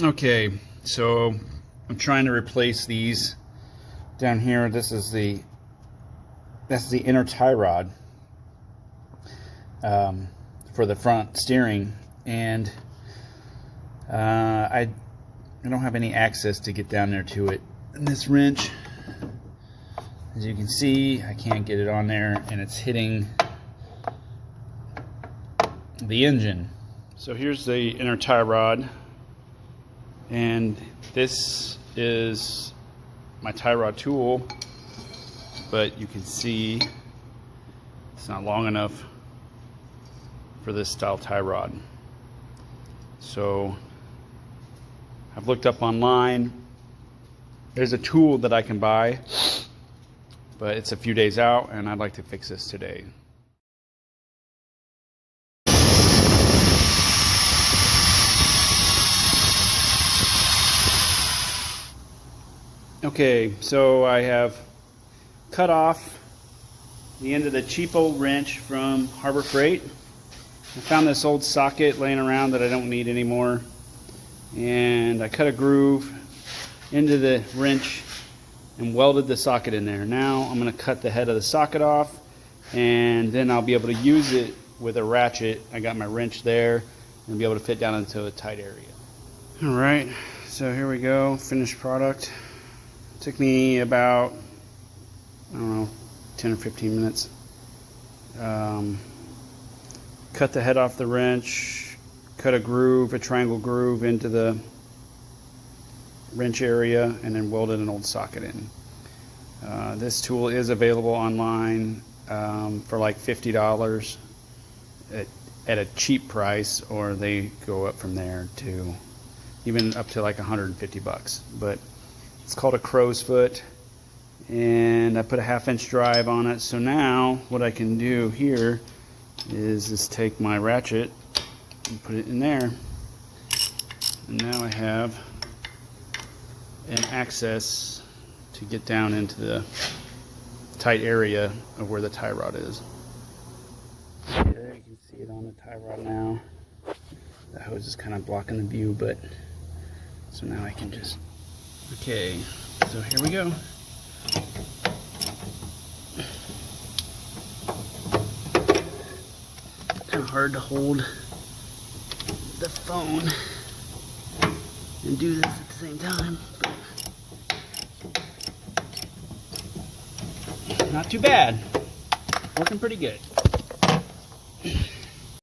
Okay, so I'm trying to replace these down here. That's the inner tie rod for the front steering, and I don't have any access to get down there to it. And this wrench, as you can see, I can't get it on there, and it's hitting the engine. So here's the inner tie rod, and this is my tie rod tool, but you can see it's not long enough for this style tie rod. So I've looked up online. There's a tool that I can buy, but it's a few days out, and I'd like to fix this today. Okay, so I have cut off the end of the cheapo wrench from Harbor Freight. I found this old socket laying around that I don't need anymore, and I cut a groove into the wrench and welded the socket in there. Now I'm going to cut the head of the socket off, and then I'll be able to use it with a ratchet. I got my wrench there and be able to fit down into a tight area. Alright, so here we go, finished product. Took me about, I don't know, 10 or 15 minutes. Cut the head off the wrench, cut a groove, a triangle groove into the wrench area, and then welded an old socket in. This tool is available online for like $50 at a cheap price, or they go up from there to even up to like 150 bucks. But it's called a crow's foot, and I put a 1/2-inch drive on it. So now what I can do here is just take my ratchet and put it in there, and now I have an access to get down into the tight area of where the tie rod is. There, you can see it on the tie rod now. The hose is kind of blocking the view, but so now I can just, okay, so here we go. Kind of hard to hold the phone and do this at the same time, but not too bad. Working pretty good.